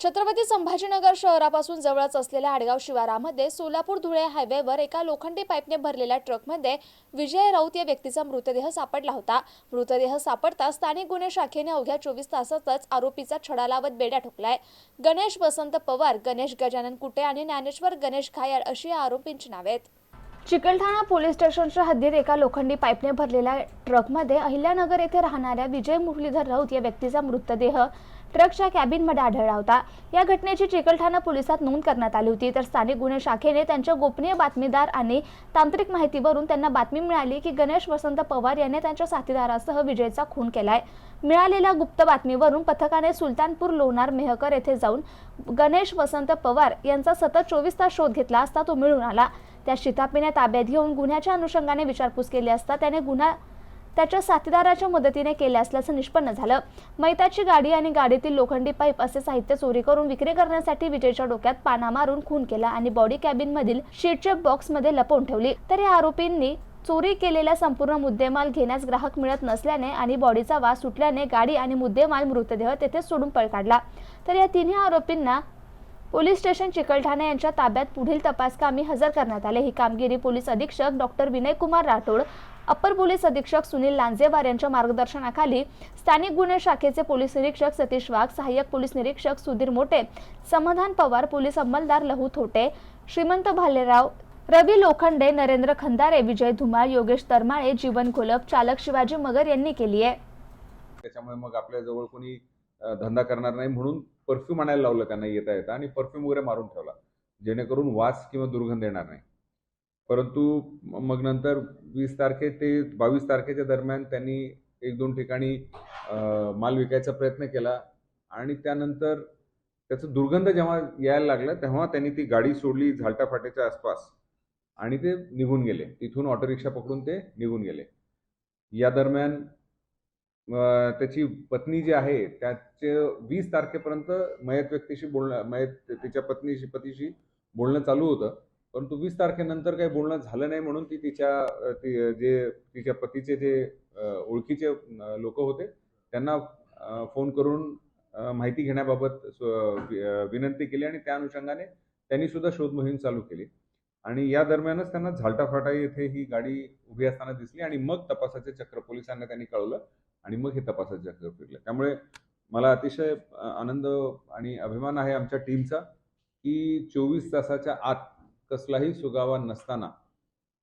छत्रपती संभाजीनगर शहरापासून जवळच असलेल्या आडगाव शिवारामध्ये सोलापूर-धुळे हायवेवर एका लोखंडी पाईपने भरलेल्या ट्रकमध्ये विजय राऊत या व्यक्तीचा मृतदेह सापडला होता। मृतदेह सापडताच स्थानिक गुन्हे शाखेने अवघ्या 24 तासातच आरोपीचा छडा लावत बेड्या ठोकलाय। गणेश वसंत पवार, गणेश गजानन कुटे आणि ज्ञानेश्वर गणेश घायाळ अशी या आरोपींची नावे आहेत। चिकलठाणा पोलीस स्टेशनच्या हद्दीत एका लोखंडी पाईपने भरलेल्या ट्रकमध्ये अहिल्यानगर येथे राहणाऱ्या विजय मुरलीधर राऊत या व्यक्तीचा मृतदेह ट्रकच्या कॅबिनमध्ये आढळला होता। या घटनेची चिकलठाणा पोलिसात नोंद करण्यात आली होती। तर स्थानिक गुन्हे शाखेने त्यांच्या गोपनीय बातमीदार आणि तांत्रिक माहितीवरून त्यांना बातमी मिळाली की गणेश वसंत पवार याने त्यांच्या साथीदारासह विजयचा खून केलाय। मिळालेल्या गुप्त बातमीवरून पथकाने सुलतानपूर, लोणार, मेहकर येथे जाऊन गणेश वसंत पवार यांचा सतत 24 तास शोध घेतला असता तो मिळून आला। त्या शितापीने ताब्यात घेऊन गुन्ह्याच्या अनुषंगाने विचारपूस केली असता त्याने गुन्हा त्याच्या साथीदाराच्या मदतीने केले असल्याचं निष्पन्न झालं। मैताची गाडी आणि गाडीतील लोखंडी पाईप असे साहित्य चोरी करून विक्री करण्यासाठी विजयच्या डोक्यात पाना मारून खून केला आणि बॉडी कॅबिन मधील शीटच्या बॉक्समध्ये लपवून ठेवली। तर या आरोपींनी चोरी केलेला संपूर्ण मुद्देमाल घेण्यास ग्राहक मिळत नसल्याने आणि बॉडीचा वास सुटल्याने गाडी आणि मुद्देमाल मृतदेह तेथे सोडून पळ काढला। तर या तिन्ही आरोपींना पोलीस स्टेशन चिकलठाणा यांच्या ताब्यात पुढील तपासकामी हजर करण्यात आले। ही कामगिरी पोलीस अधीक्षक doctor Vinay Kumar Rathod, upper police अधीक्षक सुनील लांजेवार यांच्या मार्गदर्शनाखाली स्थानिक गुन्हे शाखेचे पोलीस निरीक्षक सतीश वाघ, सहाय्यक पोलीस निरीक्षक सुधीर मोटे, समाधान पवार, पोलीस अंमलदार लहू थोटे, श्रीमंत भालेराव, रवी लोखंडे, नरेंद्र खंदारे, विजय धुमाळ, योगेश तरमाळे, जीवन घोलप, चालक शिवाजी मगर यांनी केली आहे। त्याच्यामुळे मग आपल्या जवळ कोणी धंदा करणार नाही म्हणून परफ्यूम आणायला लावलं त्यांना येता येता आणि परफ्यूम वगैरे मारून ठेवला जेणेकरून वास किंवा दुर्गंध येणार नाही। परंतु मग नंतर 20 तारखे ते 22 तारखेच्या दरम्यान त्यांनी 1-2 ठिकाणी माल विकायचा प्रयत्न केला आणि त्यानंतर त्याचा दुर्गंध जेव्हा यायला लागला तेव्हा त्यांनी ती गाडी सोडली झालटा फाट्याच्या आसपास आणि ते निघून गेले। तिथून ऑटो रिक्षा पकडून ते निघून गेले। या दरम्यान त्याची पत्नी जी आहे त्याचे 20 तारखेपर्यंत मयत व्यक्तीशी तिच्या पतीशी बोलणं चालू होतं, परंतु 20 तारखेनंतर काही बोलणं झालं नाही म्हणून तिच्या पतीचे जे ओळखीचे लोक होते त्यांना फोन करून माहिती घेण्याबाबत विनंती केली आणि त्या अनुषंगाने त्यांनी सुद्धा शोध मोहीम चालू केली आणि या दरम्यानच त्यांना झालटा फाटा येथे ही गाडी उभी असताना दिसली आणि मग तपासाचे चक्र पोलिसांना त्यांनी कळवलं आणि मग हे तपासाचे चक्र फिरले। त्यामुळे मला अतिशय आनंद आणि अभिमान आहे आमच्या टीमचा की 24 तासाच्या आत कसलाही सुगावा नसताना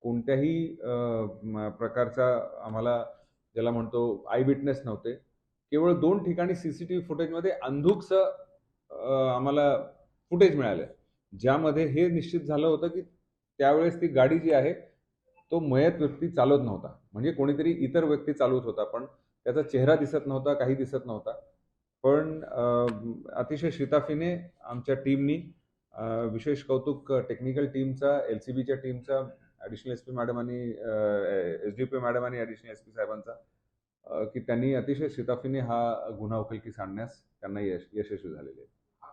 कोणत्याही प्रकारचा आम्हाला ज्याला म्हणतो आय विटनेस नव्हते। केवळ 2 ठिकाणी सीसीटीव्ही फुटेजमध्ये अंधुकचं आम्हाला फुटेज मिळालं ज्यामध्ये हे निश्चित झालं होतं की त्यावेळेस ती गाडी जी आहे तो मयत व्यक्ती चालवत नव्हता, म्हणजे कोणीतरी इतर व्यक्ती चालवत होता, पण त्याचा चेहरा दिसत नव्हता, काही दिसत नव्हता। पण अतिशय शिताफीने आमच्या टीमनी विशेष कौतुक टेक्निकल टीमचा, LCBच्या टीमचा, ॲडिशनल SP मॅडम आणि SDPO मॅडम आणि ॲडिशनल SP साहेबांचा की त्यांनी अतिशय शिताफीने हा गुन्हा उकलकीस आणण्यास त्यांना यशस्वी झालेले आहे।